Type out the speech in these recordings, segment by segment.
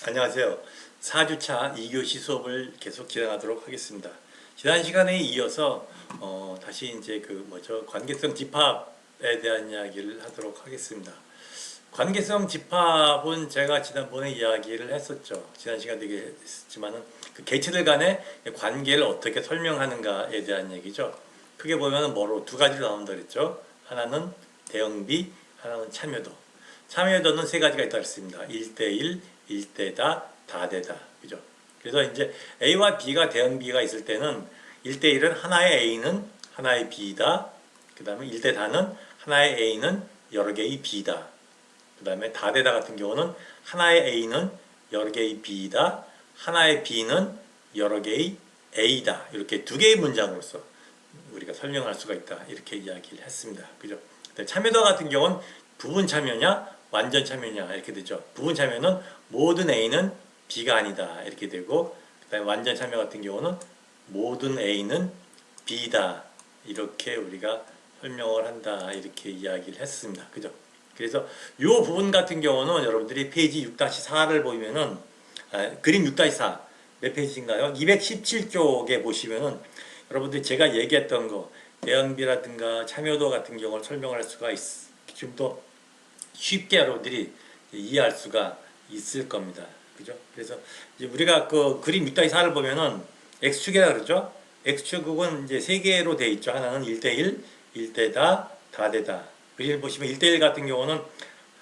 안녕하세요. 4주차 2교시 수업을 계속 진행하도록 하겠습니다. 지난 시간에 이어서 다시 이제 관계성 집합에 대한 이야기를 하도록 하겠습니다. 관계성 집합은 제가 지난번에 이야기를 했었죠. 지난 시간에 얘기했지만은 그 개체들 간의 관계를 어떻게 설명하는가에 대한 얘기죠. 크게 보면 뭐로 두 가지로 나온다 그랬죠. 하나는 대응비, 하나는 참여도. 참여도는 세 가지가 있다고 했습니다. 1대1, 1대다, 다대다. 그죠? 그래서 이제 A와 B가 대응비가 있을 때는 1대1은 하나의 A는 하나의 B다. 그 다음에 1대다는 하나의 A는 여러 개의 B다. 그 다음에 다대다 같은 경우는 하나의 A는 여러 개의 B다. 하나의 B는 여러 개의 A다. 이렇게 두 개의 문장으로서 우리가 설명할 수가 있다. 이렇게 이야기를 했습니다. 그죠? 참여도 같은 경우는 부분 참여냐 완전 참여냐 이렇게 되죠. 부분 참여는 모든 A는 B가 아니다 이렇게 되고, 그 다음에 완전 참여 같은 경우는 모든 A는 B다 이렇게 우리가 설명을 한다 이렇게 이야기를 했습니다. 그죠? 그래서 이 부분 같은 경우는 여러분들이 페이지 6-4를 보면은 그림 6-4 몇 페이지인가요? 217쪽에 보시면은 여러분들이 제가 얘기했던 거 대응비라든가 참여도 같은 경우를 설명할 수가 좀 더 쉽게 여러분들이 이해할 수가 있을 겁니다. 그죠? 그래서 이제 우리가 그 그림 6-4를 보면은 X축이라 그러죠? X축은 이제 세 개로 돼 있죠. 하나는 1대1, 1대다, 다대다. 그림을 보시면 1대1 같은 경우는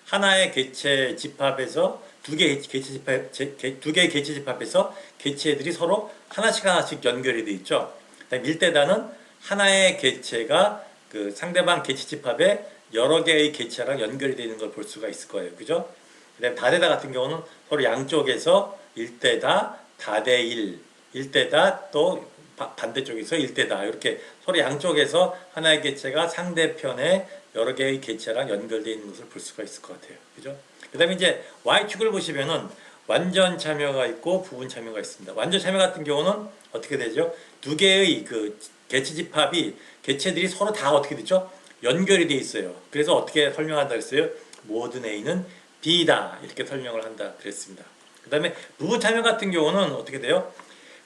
하나의 개체 집합에서 두 개의 개체 집합에서 개체들이 서로 하나씩 연결이 돼 있죠. 그다음 1대다는 하나의 개체가 그 상대방 개체 집합에 여러 개의 개체랑 연결이 되는 걸 볼 수가 있을 거예요. 그죠? 그다음 다대다 같은 경우는 서로 양쪽에서 1대다, 다대1, 1대다 또 반대쪽에서 1대다 이렇게 서로 양쪽에서 하나의 개체가 상대편에 여러 개의 개체랑 연결되어 있는 것을 볼 수가 있을 것 같아요. 그죠? 그 다음에 이제 Y축을 보시면은 완전 참여가 있고 부분 참여가 있습니다. 완전 참여 같은 경우는 어떻게 되죠? 두 개의 그 개체 집합이 개체들이 서로 다 어떻게 되죠? 연결이 돼 있어요. 그래서 어떻게 설명한다 그랬어요? 모든 A는 B다 이렇게 설명을 한다 그랬습니다. 그 다음에 부분 참여 같은 경우는 어떻게 돼요?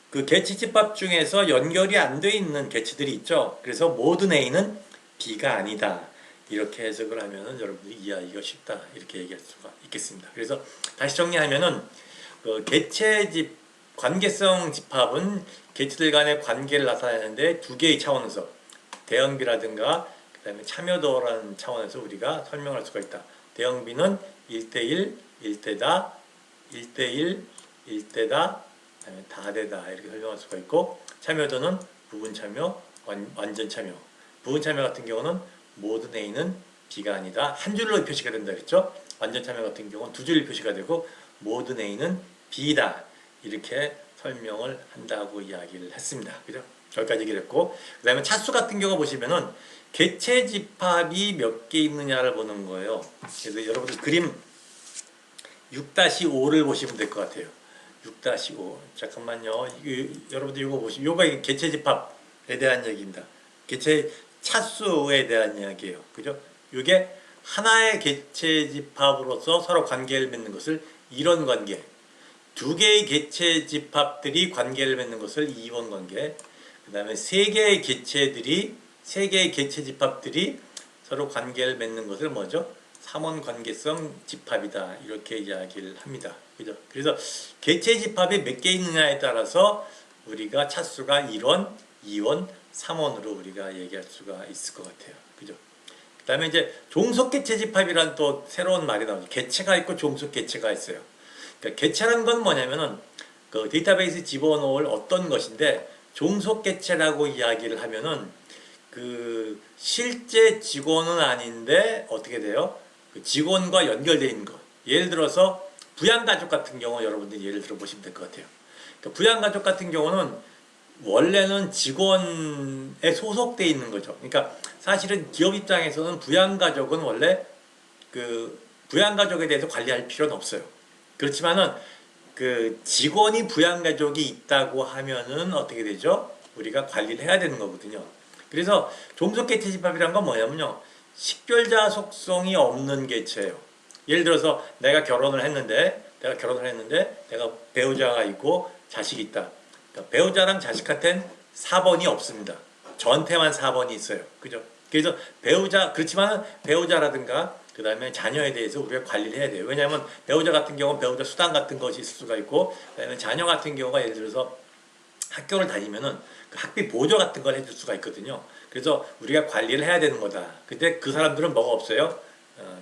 그 개체 집합 중에서 연결이 안 돼 있는 개체들이 있죠. 그래서 모든 A는 B가 아니다. 이렇게 해석을 하면은 여러분들이 이해하기가 쉽다. 이렇게 얘기할 수가 있겠습니다. 그래서 다시 정리하면은 그 관계성 집합은 개체들 간의 관계를 나타내는데 두 개의 차원에서 대응비라든가 그 다음에 참여도라는 차원에서 우리가 설명할 수가 있다. 대응비는 1대1, 1대다, 1대1, 1대다, 그다음에 다대다 이렇게 설명할 수가 있고, 참여도는 부분 참여, 완전 참여. 부분 참여 같은 경우는 모든 A는 B가 아니다. 한 줄로 표시가 된다 그랬죠? 완전 참여 같은 경우는 두 줄로 표시가 되고 모든 A는 B다. 이렇게 설명을 한다고 이야기를 했습니다. 그죠? 여기까지 얘기를 했고, 그 다음에 차수 같은 경우 보시면은 개체 집합이 몇 개 있느냐를 보는 거예요. 그래서 여러분들 그림 6-5를 보시면 될 것 같아요. 6-5. 잠깐만요. 여러분들 이거 보시면, 이거 개체 집합에 대한 얘기입니다. 개체 차수에 대한 이야기예요. 그죠? 이게 하나의 개체 집합으로서 서로 관계를 맺는 것을 이론 관계, 두 개의 개체 집합들이 관계를 맺는 것을 이원 관계, 그 다음에 세 개의 개체 집합들이 서로 관계를 맺는 것을 뭐죠? 삼원 관계성 집합이다. 이렇게 이야기를 합니다. 그죠? 그래서 개체 집합이 몇 개 있느냐에 따라서 우리가 차수가 1원, 2원, 3원으로 우리가 얘기할 수가 있을 것 같아요. 그죠? 그 다음에 이제 종속개체 집합이란 또 새로운 말이 나오죠. 개체가 있고 종속개체가 있어요. 그러니까 개체라는 건 뭐냐면은 그 데이터베이스 집어넣을 어떤 것인데, 종속개체라고 이야기를 하면은 그 실제 직원은 아닌데 어떻게 돼요? 그 직원과 연결되어 있는 것. 예를 들어서 부양가족 같은 경우 여러분들이 예를 들어 보시면 될 것 같아요. 그러니까 부양가족 같은 경우는 원래는 직원에 소속되어 있는 거죠. 그러니까 사실은 기업 입장에서는 부양가족은 원래 그 부양가족에 대해서 관리할 필요는 없어요. 그렇지만은 그 직원이 부양가족이 있다고 하면은 어떻게 되죠? 우리가 관리를 해야 되는 거거든요. 그래서 종속개체 집합이란 건 뭐냐면요, 식별자 속성이 없는 개체예요. 예를 들어서 내가 결혼을 했는데 내가 결혼을 했는데 내가 배우자가 있고 자식이 있다. 그러니까 배우자랑 자식한테는 4번이 없습니다. 저한테만 4번이 있어요. 그죠? 그래서 그렇지만 배우자라든가 그 다음에 자녀에 대해서 우리가 관리를 해야 돼요. 왜냐하면 배우자 같은 경우는 배우자 수당 같은 것이 있을 수가 있고, 그다음에 자녀 같은 경우가 예를 들어서 학교를 다니면은 그 학비 보조 같은 걸 해줄 수가 있거든요. 그래서 우리가 관리를 해야 되는 거다. 근데 그 사람들은 뭐가 없어요?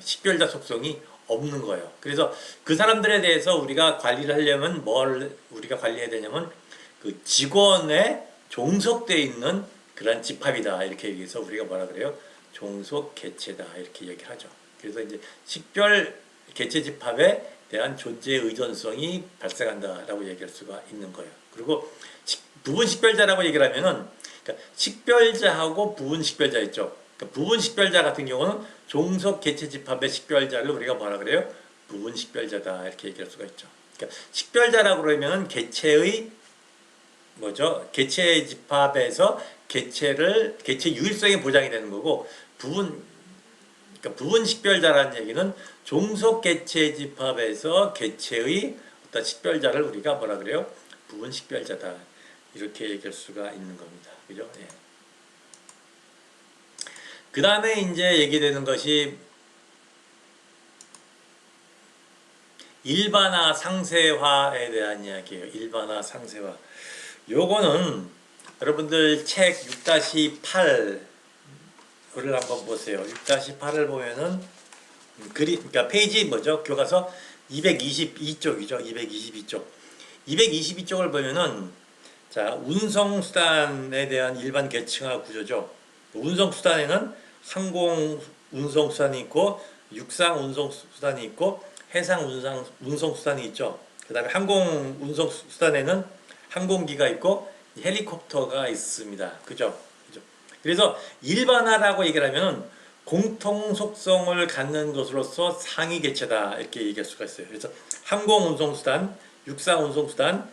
식별자 속성이 없는 거예요. 그래서 그 사람들에 대해서 우리가 관리를 하려면 뭘 우리가 관리해야 되냐면 그 직원에 종속되어 있는 그런 집합이다. 이렇게 얘기해서 우리가 뭐라 그래요? 종속 개체다. 이렇게 얘기를 하죠. 그래서 이제 식별 개체 집합에 대한 존재 의존성이 발생한다라고 얘기할 수가 있는 거예요. 그리고 부분 식별자라고 얘기를 하면은 그러니까 식별자하고 부분 식별자 있죠. 그러니까 부분 식별자 같은 경우는 종속 개체 집합의 식별자를 우리가 뭐라 그래요? 부분 식별자다 이렇게 얘기할 수가 있죠. 그러니까 식별자라고 그러면은 개체의 뭐죠? 개체 집합에서 개체 유일성이 보장이 되는 거고 그러니까 부분 식별자라는 얘기는 종속 개체 집합에서 개체의 어떤 식별자를 우리가 뭐라 그래요? 부분 식별자다. 이렇게 얘기할 수가 있는 겁니다. 그죠? 예. 그 다음에 이제 얘기되는 것이 일반화 상세화에 대한 이야기예요. 일반화 상세화. 요거는 여러분들 책 6-8을 한번 보세요. 6-8을 보면은 그러니까 페이지 뭐죠? 교과서 222쪽이죠. 222쪽. 222쪽을 보면은 자, 운송수단에 대한 일반 계층화 구조죠. 운송수단에는 항공 운송수단이 있고 육상 운송수단이 있고 해상 운송수단이 있죠. 그 다음에 항공 운송수단에는 항공기가 있고 헬리콥터가 있습니다. 그죠? 그래서 일반화라고 얘기를 하면 공통 속성을 갖는 것으로서 상위 개체다 이렇게 얘기할 수가 있어요. 그래서 항공 운송수단, 육상 운송수단,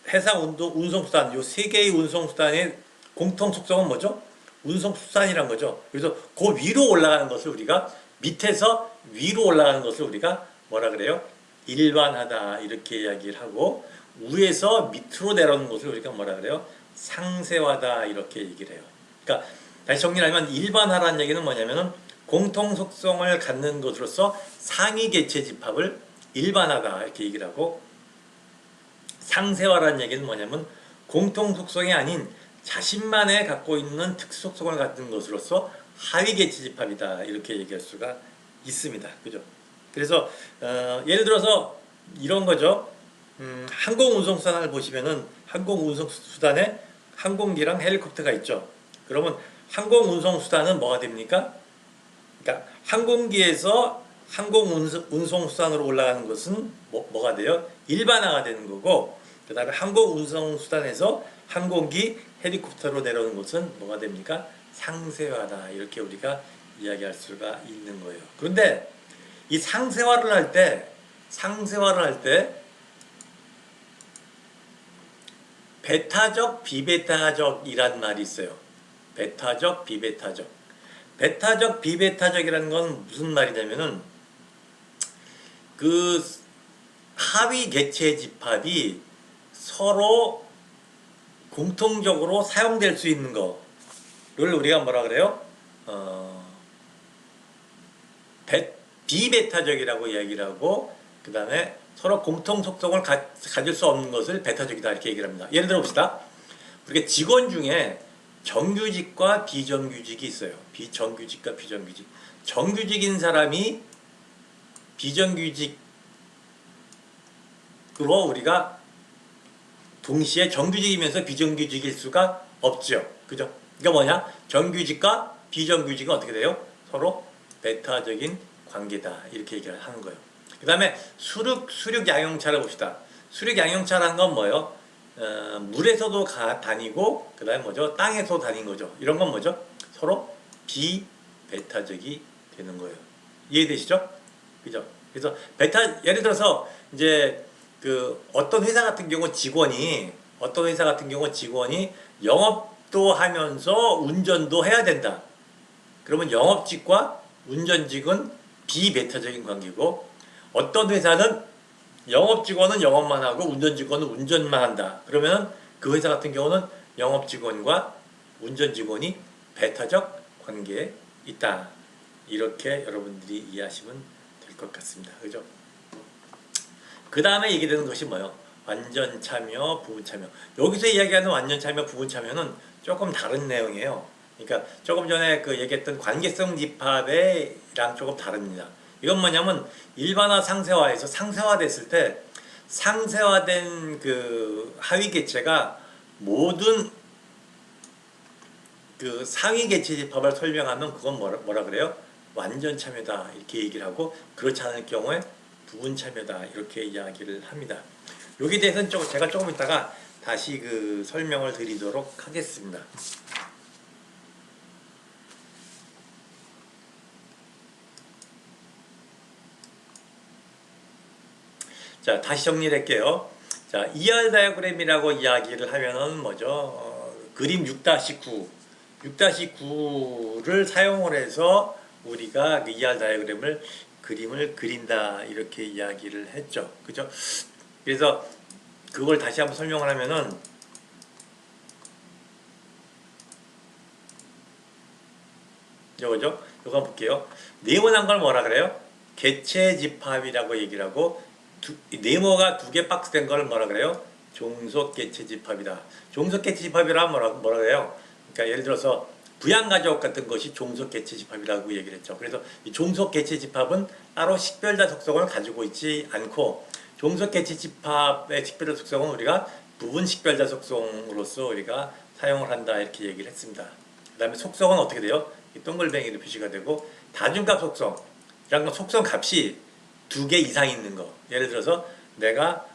해상 운송수단 요 세 개의 운송수단의 공통 속성은 뭐죠? 운송수단이란 거죠. 그래서 그 위로 올라가는 것을 우리가 밑에서 위로 올라가는 것을 우리가 뭐라 그래요? 일반화다 이렇게 이야기를 하고 위에서 밑으로 내려오는 것을 우리가 뭐라 그래요? 상세화다 이렇게 얘기를 해요. 그러니까 다시 정리를 하면 일반화라는 얘기는 뭐냐면은 공통 속성을 갖는 것으로서 상위 개체 집합을 일반화다 이렇게 얘기를 하고 상세화라는 얘기는 뭐냐면 공통 속성이 아닌 자신만의 갖고 있는 특수 속성을 갖는 것으로서 하위 개체 집합이다 이렇게 얘기할 수가 있습니다. 그죠? 그래서 예를 들어서 이런 거죠. 항공 운송수단을 보시면은 항공 운송수단에 항공기랑 헬리콥터가 있죠. 그러면 항공 운송수단은 뭐가 됩니까? 그러니까 항공기에서 항공 운송수단으로 올라가는 것은 뭐가 돼요? 일반화가 되는 거고 그 다음에 항공 운송수단에서 항공기, 헬리콥터로 내려오는 것은 뭐가 됩니까? 상세화다 이렇게 우리가 이야기할 수가 있는 거예요. 그런데 이 상세화를 할 때 베타적, 비베타적이란 말이 있어요. 베타적, 비베타적. 베타적, 비베타적이라는 건 무슨 말이냐면은 그 하위 개체 집합이 서로 공통적으로 사용될 수 있는 거를 우리가 뭐라 그래요? 비베타적이라고 이야기를 하고 그 다음에 서로 공통 속성을 가질 수 없는 것을 베타적이다 이렇게 얘기를 합니다. 예를 들어 봅시다. 우리가 직원 중에 정규직과 비정규직이 있어요. 정규직과 비정규직. 정규직인 사람이 비정규직으로 우리가 동시에 정규직이면서 비정규직일 수가 없죠. 그죠? 그러니까 뭐냐? 정규직과 비정규직은 어떻게 돼요? 서로 베타적인 관계다. 이렇게 얘기를 하는 거예요. 그 다음에 수륙 양용차를 봅시다. 수륙 양용차라는 건 뭐예요? 물에서도 다니고 그 다음에 뭐죠? 땅에서 다니는 거죠. 이런 건 뭐죠? 서로 비베타적이 되는 거예요. 이해되시죠? 그죠? 그래서 예를 들어서 이제 그 어떤 회사 같은 경우 직원이 영업도 하면서 운전도 해야 된다. 그러면 영업직과 운전직은 비베타적인 관계고 어떤 회사는 영업 직원은 영업만 하고 운전 직원은 운전만 한다. 그러면 그 회사 같은 경우는 영업 직원과 운전 직원이 배타적 관계에 있다. 이렇게 여러분들이 이해하시면 될 것 같습니다. 그죠? 그 다음에 얘기되는 것이 뭐예요? 완전 참여, 부분 참여. 여기서 이야기하는 완전 참여, 부분 참여는 조금 다른 내용이에요. 그러니까 조금 전에 그 얘기했던 관계성 집합이랑 조금 다릅니다. 이건 뭐냐면 일반화 상세화에서 상세화됐을 때 상세화된 그 하위 개체가 모든 그 상위 개체 집합을 설명하면 그건 뭐라 그래요? 완전 참여다 이렇게 얘기를 하고, 그렇지 않을 경우에 부분 참여다 이렇게 이야기를 합니다. 여기에 대해서는 제가 조금 이따가 다시 그 설명을 드리도록 하겠습니다. 자, 다시 정리를 할게요. 자, ER 다이어그램이라고 이야기를 하면은 뭐죠? 그림 6-9, 6-9를 사용을 해서 우리가 그 ER 다이어그램을 그림을 그린다 이렇게 이야기를 했죠. 그죠? 그래서 그걸 다시 한번 설명을 하면은 이거죠? 이거 한번 볼게요. 네모난 걸 뭐라 그래요? 개체 집합이라고 얘기를 하고, 네모가 두 개 박스된 걸 뭐라 그래요? 종속 개체 집합이다. 종속 개체 집합이라 뭐라 그래요? 그러니까 예를 들어서 부양가족 같은 것이 종속 개체 집합이라고 얘기를 했죠. 그래서 이 종속 개체 집합은 따로 식별자 속성을 가지고 있지 않고, 종속 개체 집합의 식별자 속성은 우리가 부분 식별자 속성으로서 우리가 사용을 한다 이렇게 얘기를 했습니다. 그 다음에 속성은 어떻게 돼요? 이 동글뱅이로 표시가 되고, 다중값 속성, 이런 건 속성 값이 두 개 이상 있는 거. 예를 들어서 내가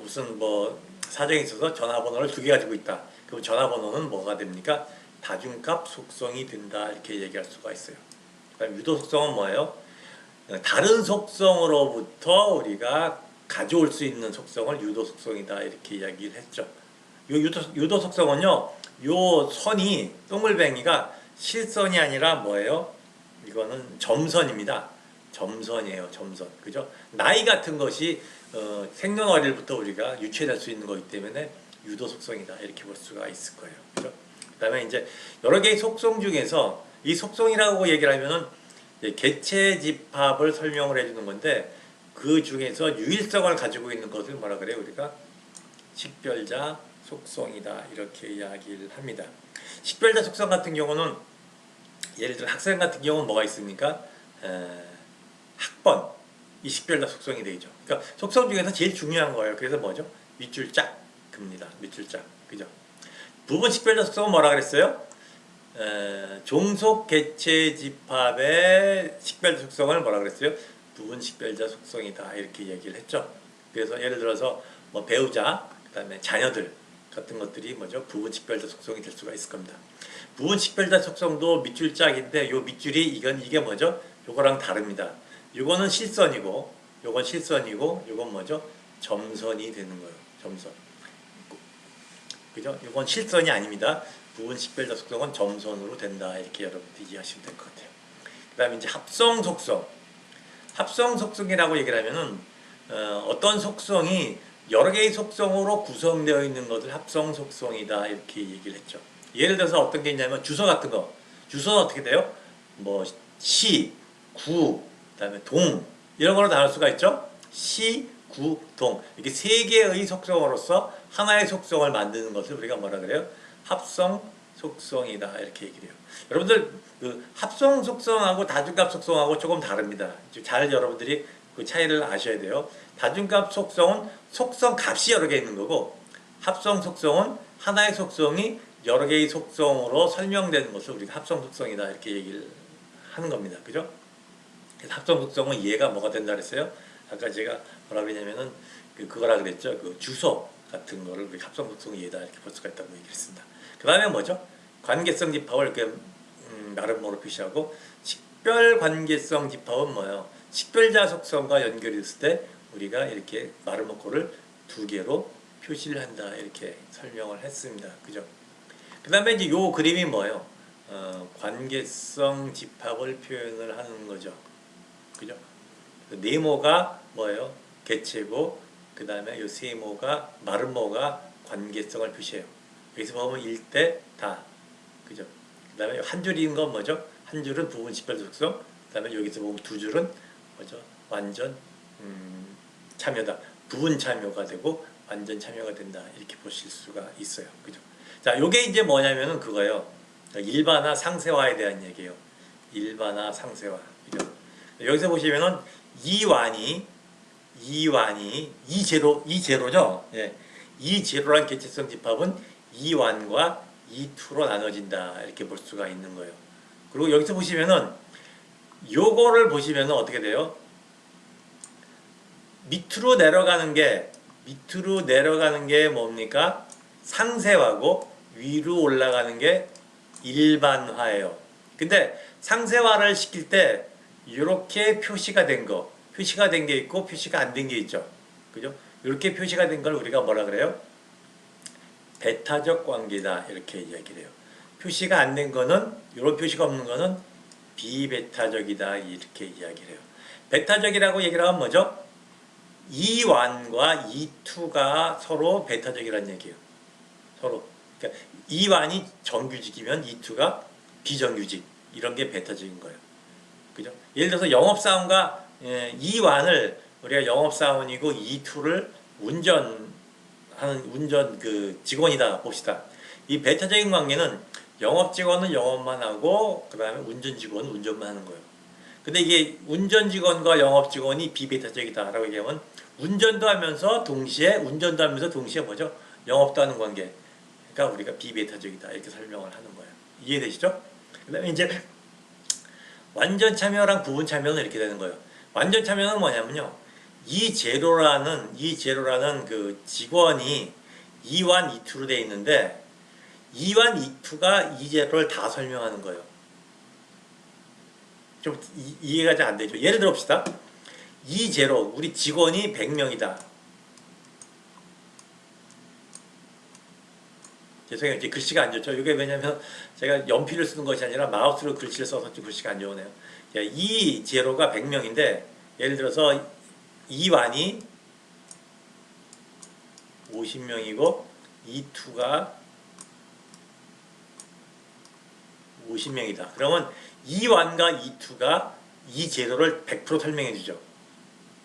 무슨 뭐 사정이 있어서 전화번호를 두 개 가지고 있다. 그럼 전화번호는 뭐가 됩니까? 다중값 속성이 된다 이렇게 얘기할 수가 있어요. 그다음 유도 속성은 뭐예요? 다른 속성으로부터 우리가 가져올 수 있는 속성을 유도 속성이다 이렇게 이야기를 했죠. 이 유도 속성은요, 요 선이 동글뱅이가 실선이 아니라 뭐예요? 이거는 점선입니다. 점선이에요. 점선. 그죠? 나이 같은 것이 생년월일부터 우리가 유추될 수 있는 거기 때문에 유도 속성이다 이렇게 볼 수가 있을 거예요. 그죠? 그다음에 이제 여러 개의 속성 중에서 이 속성이라고 얘기를 하면은 개체 집합을 설명을 해주는 건데, 그 중에서 유일성을 가지고 있는 것을 뭐라 그래요? 우리가 식별자 속성이다 이렇게 이야기를 합니다. 식별자 속성 같은 경우는 예를 들어 학생 같은 경우는 뭐가 있습니까? 학번, 이 식별자 속성이 되죠. 그러니까 속성 중에서 제일 중요한 거예요. 그래서 뭐죠? 밑줄짝 깁니다. 밑줄짝. 그죠? 부분 식별자 속성은 뭐라 그랬어요? 종속 개체 집합의 식별자 속성을 뭐라 그랬어요? 부분 식별자 속성이다 이렇게 얘기를 했죠. 그래서 예를 들어서 뭐 배우자, 그다음에 자녀들 같은 것들이 뭐죠? 부분 식별자 속성이 될 수가 있을 겁니다. 부분 식별자 속성도 밑줄짝인데, 요 밑줄이 이게 뭐죠? 요거랑 다릅니다. 요거는 실선이고, 요건 실선이고, 요건 뭐죠? 점선이 되는 거예요. 점선. 그죠? 요건 실선이 아닙니다. 부분 식별자 속성은 점선으로 된다 이렇게 여러분들이 이해하시면 될 것 같아요. 그 다음에 이제 합성 속성. 합성 속성이라고 얘기를 하면은 어떤 속성이 여러 개의 속성으로 구성되어 있는 것을 합성 속성이다 이렇게 얘기를 했죠. 예를 들어서 어떤 게 있냐면 주소 같은 거. 주소는 어떻게 돼요? 뭐 시, 구, 그다음에 동 이런 걸로 나눌 수가 있죠. 시, 구, 동 이렇게 세 개의 속성으로서 하나의 속성을 만드는 것을 우리가 뭐라 그래요? 합성 속성이다 이렇게 얘기를 해요. 여러분들 그 합성 속성하고 다중값 속성하고 조금 다릅니다. 잘 여러분들이 그 차이를 아셔야 돼요. 다중값 속성은 속성 값이 여러 개 있는 거고, 합성 속성은 하나의 속성이 여러 개의 속성으로 설명되는 것을 우리가 합성 속성이다 이렇게 얘기를 하는 겁니다. 그죠? 그래서 합성 속성은 얘가 뭐가 된다 그랬어요? 아까 제가 뭐라 그랬냐면은 그거라 그랬죠. 그 주소 같은 거를 우리 합성 속성이 얘다 이렇게 볼 수가 있다고 얘기했습니다. 그 다음에 뭐죠? 관계성 집합을 이렇게 나름으로 표시하고, 식별 관계성 집합은 뭐예요? 식별자 속성과 연결이 됐을 때 우리가 이렇게 마름모코를 두 개로 표시를 한다 이렇게 설명을 했습니다. 그죠? 그 다음에 이제 요 그림이 뭐예요? 관계성 집합을 표현을 하는 거죠. 그죠? 네모가 뭐예요? 개체고, 그 다음에 요 세모가 마른 모가 관계성을 표시해요. 여기서 보면 일대 다, 그죠? 그 다음에 한 줄인 건 뭐죠? 한 줄은 부분 식별 속성, 그 다음에 여기서 보면 두 줄은 뭐죠? 완전 참여다. 부분 참여가 되고 완전 참여가 된다. 이렇게 보실 수가 있어요. 그죠? 자, 요게 이제 뭐냐면은 그거예요. 일반화 상세화에 대한 얘기예요. 일반화 상세화. 그죠? 여기서 보시면은 이제로죠. 예. 이제로란 개체성 집합은 이완과 이투로 나눠진다. 이렇게 볼 수가 있는 거예요. 그리고 여기서 보시면은 요거를 보시면은 어떻게 돼요? 밑으로 내려가는 게 뭡니까? 상세화고 위로 올라가는 게 일반화예요. 근데 상세화를 시킬 때 이렇게 표시가 된 게 있고 표시가 안 된 게 있죠. 그죠? 이렇게 표시가 된 걸 우리가 뭐라 그래요? 배타적 관계다. 이렇게 이야기를 해요. 표시가 안 된 거는, 이런 표시가 없는 거는 비배타적이다. 이렇게 이야기를 해요. 배타적이라고 얘기를 하면 뭐죠? 이완과 이투가 서로 배타적이라는 얘기예요. 서로. 그러니까 이완이 정규직이면 이투가 비정규직. 이런 게 배타적인 거예요. 그죠? 예를 들어서 영업사원과 이완을 우리가 영업사원이고 이투를 운전 그 직원이다 봅시다. 이 배타적인 관계는 영업 직원은 영업만 하고 그 다음에 운전 직원은 운전만 하는 거예요. 근데 이게 운전 직원과 영업 직원이 비배타적이다라고 얘기하면 운전도 하면서 동시에 뭐죠? 영업도 하는 관계. 그러니까 우리가 비배타적이다 이렇게 설명을 하는 거예요. 이해되시죠? 그다음에 이제 완전 참여랑 부분 참여는 이렇게 되는 거예요. 완전 참여는 뭐냐면요. 이제로라는 그 직원이 2완 2투로 되어 있는데 2완 2투가 이제로를 다 설명하는 거예요. 좀 이해가 잘 안 되죠. 예를 들어 봅시다. 이제로 우리 직원이 100명이다. 죄송해요. 이제 글씨가 안 좋죠. 이게 왜냐면 제가 연필을 쓰는 것이 아니라 마우스로 글씨를 써서 좀 글씨가 안 좋으네요. 이 제로가 100명인데 예를 들어서 이완이 50명이고 이투가 50명이다. 그러면 이완과 이투가 이 제로를 100% 설명해 주죠.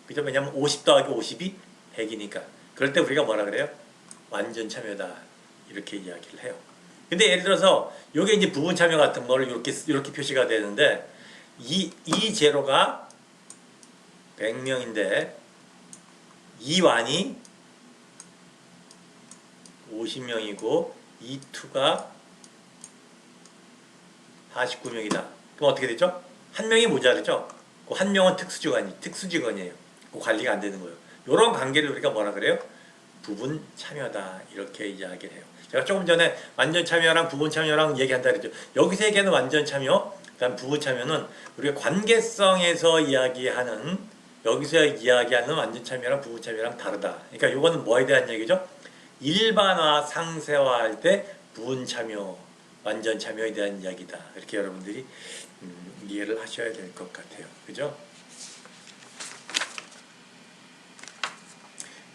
그죠? 왜냐면 50 더하기 50이 100이니까. 그럴 때 우리가 뭐라 그래요? 완전 참여다. 이렇게 이야기를 해요. 근데 예를 들어서 요게 이제 부분 참여 같은 거를 이렇게 표시가 되는데 이 제로가 100명인데 이완이 50명이고 이투가 49명이다. 그럼 어떻게 되죠? 한 명이 모자르죠? 그 한 명은 특수직원이에요. 그 관리가 안 되는 거예요. 이런 관계를 우리가 뭐라 그래요? 부분 참여다. 이렇게 이야기를 해요. 제가 조금 전에 완전 참여랑 부분 참여랑 얘기한다 그랬죠. 여기서 얘기하는 완전 참여, 그다음 부분 참여는 우리가 관계성에서 이야기하는 여기서 이야기하는 완전 참여랑 부분 참여랑 다르다. 그러니까 이거는 뭐에 대한 얘기죠? 일반화 상세화할 때 부분 참여, 완전 참여에 대한 이야기다. 이렇게 여러분들이 이해를 하셔야 될 것 같아요. 그죠?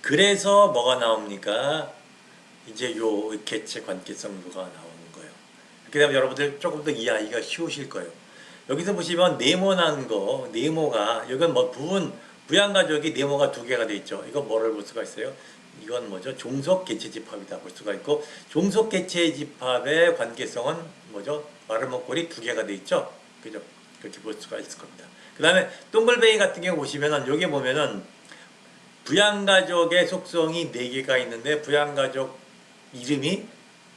그래서 뭐가 나옵니까? 이제 요 개체 관계성도가 나오는 거예요. 그렇게 되면 여러분들 조금 더 이해하기가 쉬우실 거예요. 여기서 보시면 네모난 거, 네모가 이건 뭐 부양가족이 네모가 두 개가 돼 있죠. 이건 뭐를 볼 수가 있어요? 이건 뭐죠? 종속 개체 집합이다 볼 수가 있고 종속 개체 집합의 관계성은 뭐죠? 마름모꼴이 두 개가 돼 있죠. 그죠? 그렇게 볼 수가 있을 겁니다. 그 다음에 동글뱅이 같은 경우 보시면은 여기 보면은 부양가족의 속성이 4개가 있는데 부양가족 이름이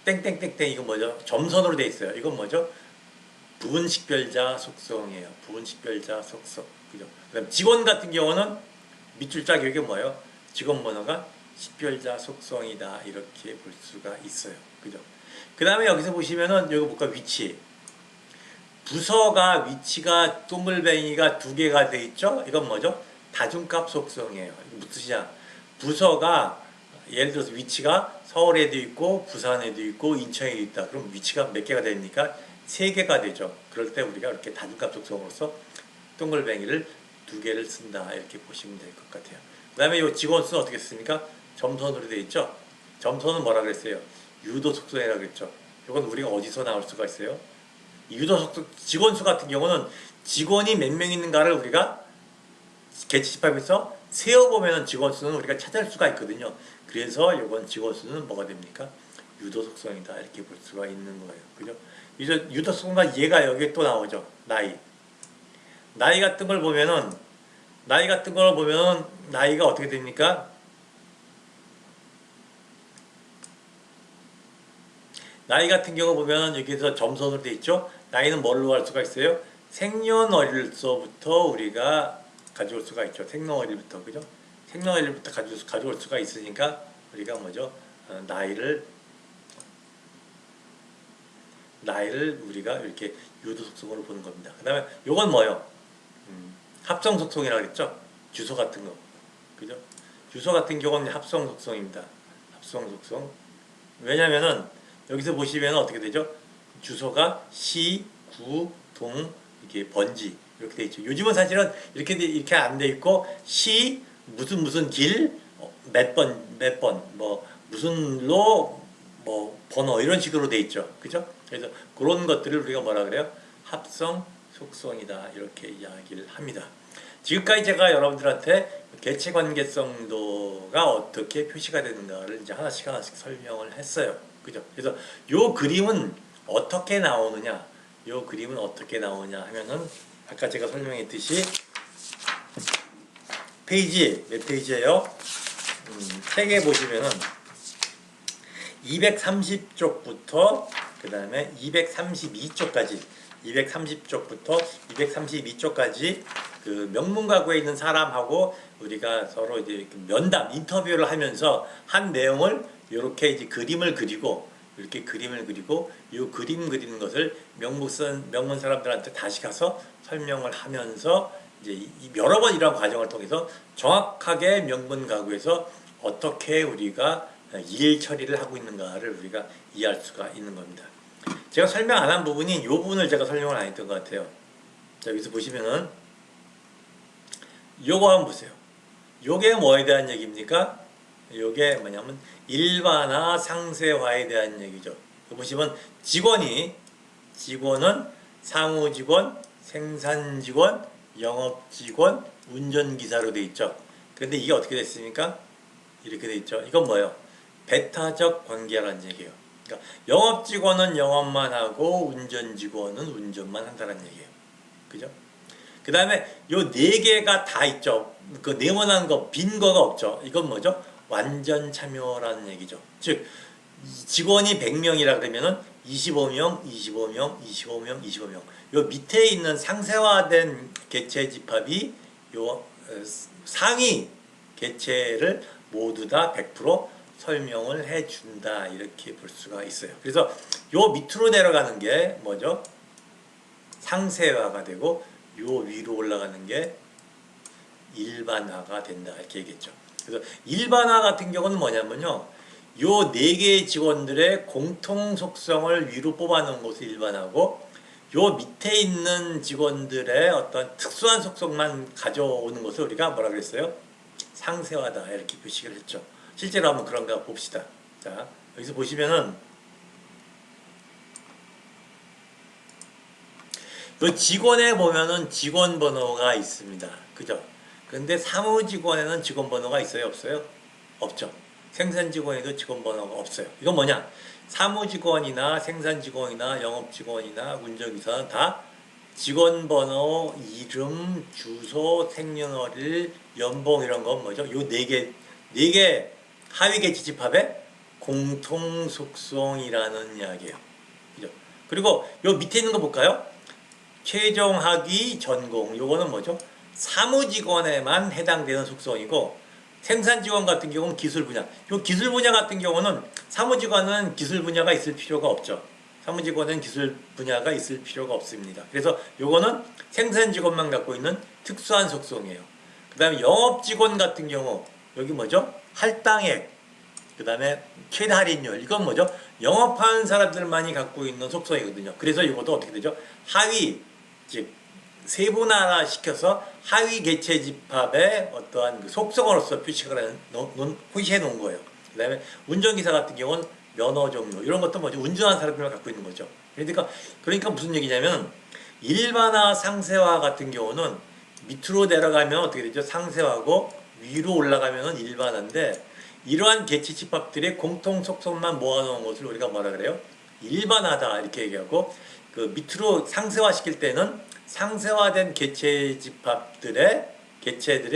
땡땡땡땡 이건 뭐죠? 점선으로 돼 있어요. 이건 뭐죠? 부분식별자 속성이에요. 부분식별자 속성. 그죠? 그다음 직원 같은 경우는 밑줄 짝 여기 뭐예요? 직원 번호가 식별자 속성이다. 이렇게 볼 수가 있어요. 그죠? 그 다음에 여기서 보시면은 여기 볼까 위치. 부서가 위치가 동글뱅이가 2개가 돼 있죠? 이건 뭐죠? 다중값 속성이에요. 무슨 뜻이냐? 부서가 예를 들어서 위치가 서울에도 있고 부산에도 있고 인천에도 있다. 그럼 위치가 몇 개가 됩니까? 3개가 되죠. 그럴 때 우리가 이렇게 다중값 속성으로서 동글뱅이를 2개를 쓴다. 이렇게 보시면 될 것 같아요. 그 다음에 이 직원 수는 어떻게 했습니까? 점선으로 되어 있죠. 점선은 뭐라 그랬어요? 유도 속성이라고 그랬죠. 이건 우리가 어디서 나올 수가 있어요? 유도 속성, 직원 수 같은 경우는 직원이 몇 명 있는가를 우리가 개체 집합에서 세어보면 직원 수는 우리가 찾을 수가 있거든요. 그래서 이번 직원 수는 뭐가 됩니까? 유도 속성이다 이렇게 볼 수가 있는 거예요. 그죠? 유도 속성과 얘가 여기 또 나오죠. 나이 같은 걸 보면은 나이가 어떻게 됩니까? 나이 같은 경우 보면 여기서 점선으로 돼 있죠. 나이는 뭘로 할 수가 있어요? 생년월일서부터 우리가 가져올 수가 있죠. 생년월일부터 그죠? 생년월일부터 가져올 수가 있으니까 우리가 뭐죠? 나이를 우리가 이렇게 유도 속성으로 보는 겁니다. 그 다음에 요건 뭐요? 합성 속성이라고 그랬죠? 주소 같은 거. 그죠? 주소 같은 경우는 합성 속성입니다. 합성 속성. 왜냐면은 여기서 보시면 어떻게 되죠? 주소가 시, 구, 동, 이렇게 번지 이렇게 돼 있죠. 요즘은 사실은 이렇게 안 돼 있고 시 무슨 길, 몇 번, 뭐 무슨 로, 뭐 번호 이런 식으로 돼 있죠. 그죠? 그래서 그런 것들을 우리가 뭐라 그래요? 합성 속성이다 이렇게 이야기를 합니다. 지금까지 제가 여러분들한테 개체 관계성도가 어떻게 표시가 되는가를 이제 하나씩 설명을 했어요. 그죠? 그래서 요 그림은 어떻게 나오느냐? 요 그림은 어떻게 나오냐 하면은 아까 제가 설명했듯이 페이지 몇 페이지예요? 책에 보시면은 230쪽부터 그 다음에 232쪽까지 230쪽부터 232쪽까지 그 명문가구에 있는 사람하고 우리가 서로 이제 면담 인터뷰를 하면서 한 내용을 이렇게 이제 그림을 그리고 이 그림 그리는 것을 명문 사람들한테 다시 가서 설명을 하면서 이제 여러 번 이런 과정을 통해서 정확하게 명문 가구에서 어떻게 우리가 일 처리를 하고 있는가를 우리가 이해할 수가 있는 겁니다. 제가 설명 안 한 부분이 이 부분을 제가 설명을 안 했던 것 같아요. 자, 여기서 보시면은 요거 한번 보세요. 요게 뭐에 대한 얘기입니까? 요게 뭐냐면 일반화 상세화에 대한 얘기죠. 보시면 직원은 사무직원, 생산직원, 영업직원, 운전기사로 돼 있죠. 그런데 이게 어떻게 됐습니까? 이렇게 돼 있죠. 이건 뭐예요? 배타적 관계라는 얘기예요. 그러니까 영업직원은 영업만 하고 운전직원은 운전만 한다는 얘기예요. 그죠? 그 다음에 요 네 개가 다 있죠. 그 네모난 거, 빈 거가 없죠. 이건 뭐죠? 완전 참여라는 얘기죠. 즉 직원이 100명이라 그러면은 25명, 25명, 25명, 25명. 요 밑에 있는 상세화된 개체 집합이 요 상위 개체를 모두 다 100% 설명을 해준다 이렇게 볼 수가 있어요. 그래서 요 밑으로 내려가는 게 뭐죠? 상세화가 되고 요 위로 올라가는 게 일반화가 된다 이렇게 얘기했죠. 그래서 일반화 같은 경우는 뭐냐면요, 요 네 개의 직원들의 공통 속성을 위로 뽑아놓은 것을 일반화고, 요 밑에 있는 직원들의 어떤 특수한 속성만 가져오는 것을 우리가 뭐라 그랬어요? 상세화다 이렇게 표시를 했죠. 실제로 한번 그런가 봅시다. 자, 여기서 보시면은 그 직원에 보면은 직원 번호가 있습니다. 그죠? 근데 사무직원에는 직원 번호가 있어요? 없어요? 없죠. 생산직원에도 직원 번호가 없어요. 이건 뭐냐? 사무직원이나 생산직원이나 영업직원이나 운전기사는 다 직원 번호, 이름, 주소, 생년월일, 연봉 이런 건 뭐죠? 요 네 개 하위 계층 집합의 공통 속성이라는 이야기예요. 그죠? 그리고 요 밑에 있는 거 볼까요? 최종 학위 전공 요거는 뭐죠? 사무직원에만 해당되는 속성이고, 생산직원 같은 경우는 기술 분야. 요 기술 분야 같은 경우는 사무직원은 기술 분야가 있을 필요가 없죠. 사무직원은 기술 분야가 있을 필요가 없습니다. 그래서 요거는 생산직원만 갖고 있는 특수한 속성이에요. 그 다음에 영업직원 같은 경우 여기 뭐죠? 할당액, 그 다음에 최대 할인율, 이건 뭐죠? 영업하는 사람들만이 갖고 있는 속성이거든요. 그래서 이것도 어떻게 되죠? 하위, 즉 세분화나 시켜서 하위 개체 집합의 어떠한 그 속성으로서 표시해 놓은 거예요. 그다음에 운전기사 같은 경우는 면허 종류 이런 것도 뭐죠? 운전하는 사람들만 갖고 있는 거죠. 그러니까 무슨 얘기냐면 일반화, 상세화 같은 경우는 밑으로 내려가면 어떻게 되죠? 상세화고 위로 올라가면 일반화인데 이러한 개체 집합들의 공통 속성만 모아놓은 것을 우리가 뭐라 그래요? 일반화다 이렇게 얘기하고 그 밑으로 상세화 시킬 때는 상세화된 개체들의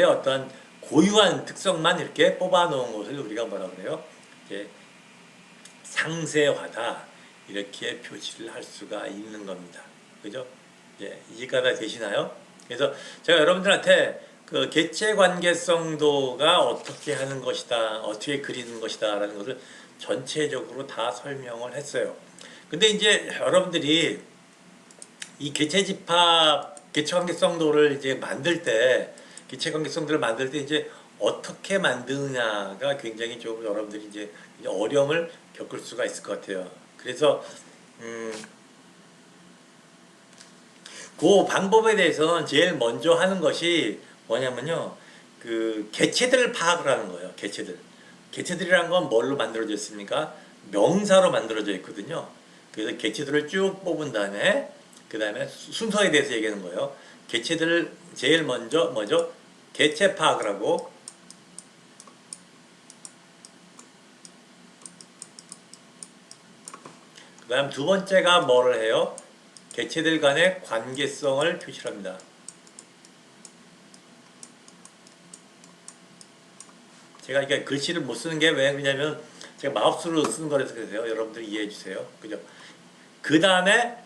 어떤 고유한 특성만 이렇게 뽑아놓은 것을 우리가 뭐라 그래요? 이제 상세화다 이렇게 표시를 할 수가 있는 겁니다. 그죠? 예, 이해가 다 되시나요? 그래서 제가 여러분들한테 그 개체 관계성도가 어떻게 하는 것이다, 어떻게 그리는 것이다 라는 것을 전체적으로 다 설명을 했어요. 근데 이제 여러분들이 이 개체 관계성도를 이제 만들 때, 개체 관계성도를 만들 때 이제 어떻게 만드느냐가 굉장히 좀 여러분들이 이제 어려움을 겪을 수가 있을 것 같아요. 그래서 그 방법에 대해서는 제일 먼저 하는 것이 뭐냐면요. 그 개체들을 파악을 하는 거예요. 개체들이란 건 뭘로 만들어져 있습니까? 명사로 만들어져 있거든요. 그래서 개체들을 쭉 뽑은 다음에 그 다음에 순서에 대해서 얘기하는 거예요. 개체들을 제일 먼저 뭐죠? 개체 파악을 하고 그 다음 두 번째가 뭐를 해요? 개체들 간의 관계성을 표시합니다. 제가 이게 글씨를 못 쓰는 게 왜 그러냐면 제가 마우스로 쓰는 거라서 그래요. 여러분들이 이해해 주세요. 그죠? 그 다음에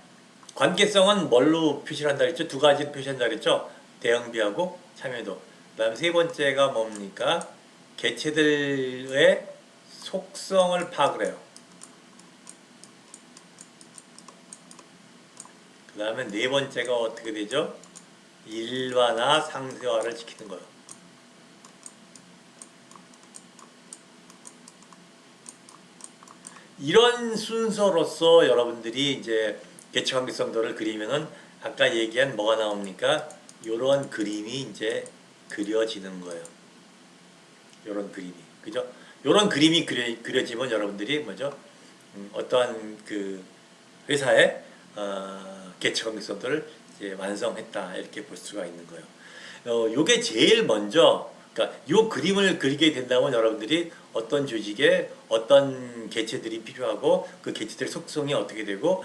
관계성은 뭘로 표시를 한다 그랬죠? 두 가지로 표시한다 그랬죠? 대응비하고 참여도. 그 다음 세 번째가 뭡니까? 개체들의 속성을 파악을 해요. 그 다음에 네 번째가 어떻게 되죠? 일반화, 상세화를 지키는 거예요. 이런 순서로서 여러분들이 이제 개체관계성도를 그리면은 아까 얘기한 뭐가 나옵니까? 요런 그림이 이제 그려지는 거예요. 요런 그림이. 그죠? 요런 그림이 그려지면 여러분들이 뭐죠? 어떠한 그 회사의 개체관계성도를 이제 완성했다 이렇게 볼 수가 있는 거예요. 요게 제일 먼저 그러니까 요 그림을 그리게 된다면 여러분들이 어떤 조직에 어떤 개체들이 필요하고 그 개체들의 속성이 어떻게 되고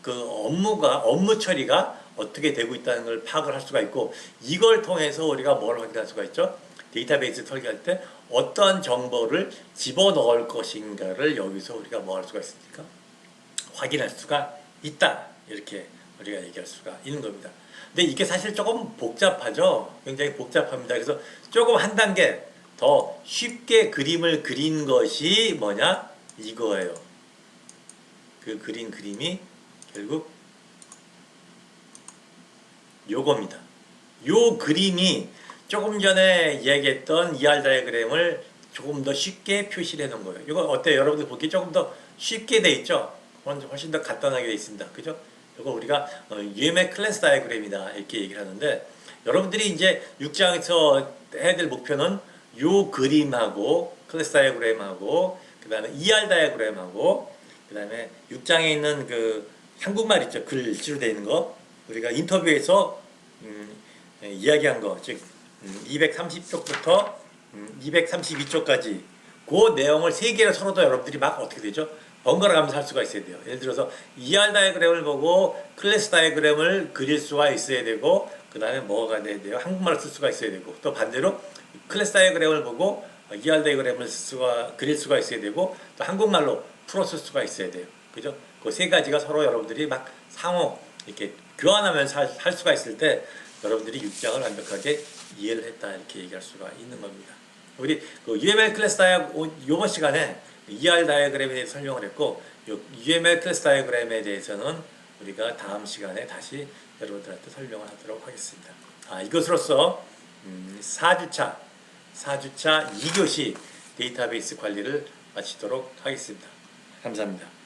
그 업무 처리가 어떻게 되고 있다는 걸 파악을 할 수가 있고 이걸 통해서 우리가 뭘 확인할 수가 있죠? 데이터베이스 설계할 때 어떤 정보를 집어넣을 것인가를 여기서 우리가 뭐 할 수가 있습니까? 확인할 수가 있다. 이렇게 우리가 얘기할 수가 있는 겁니다. 근데 이게 사실 조금 복잡하죠. 굉장히 복잡합니다. 그래서 조금 한 단계 더 쉽게 그림을 그린 것이 뭐냐? 이거예요. 그 그린 그림이 결국 요겁니다. 요 그림이 조금 전에 이야기했던 ER 다이어그램을 조금 더 쉽게 표시를 해놓은 거예요. 이거 어때요? 여러분들 보기 조금 더 쉽게 돼 있죠? 훨씬 더 간단하게 돼 있습니다. 그죠? 이거 우리가 UML 클래스 다이어그램이다 이렇게 얘기를 하는데 여러분들이 이제 6장에서 해야 될 목표는 요 그림하고 클래스 다이어그램하고 그 다음에 ER 다이어그램하고 그 다음에 6장에 있는 그 한국말 있죠? 글씨로 되어 있는 거 우리가 인터뷰에서 이야기한 거 즉 230쪽부터 232쪽까지 그 내용을 세 개를 서로도 여러분들이 막 어떻게 되죠? 번갈아 가면서 할 수가 있어야 돼요. 예를 들어서 ER 다이어그램을 보고 클래스 다이어그램을 그릴 수가 있어야 되고 그 다음에 뭐가 돼야 돼요? 한국말을 쓸 수가 있어야 되고 또 반대로 클래스 다이어그램을 보고 ER 다이어그램을 그릴 수가 있어야 되고 또 한국말로 풀어 쓸 수가 있어야 돼요. 그죠? 그 세 가지가 서로 여러분들이 막 상호 이렇게 교환하면서 할 수가 있을 때 여러분들이 6장을 완벽하게 이해를 했다 이렇게 얘기할 수가 있는 겁니다. 우리 그 UML 클래스 이번 시간에 ER 다이어그램에 대해서 설명을 했고 UML 클래스 다이어그램에 대해서는 우리가 다음 시간에 다시 여러분들한테 설명을 하도록 하겠습니다. 이것으로써 4주차 2교시 데이터베이스 관리를 마치도록 하겠습니다. 감사합니다.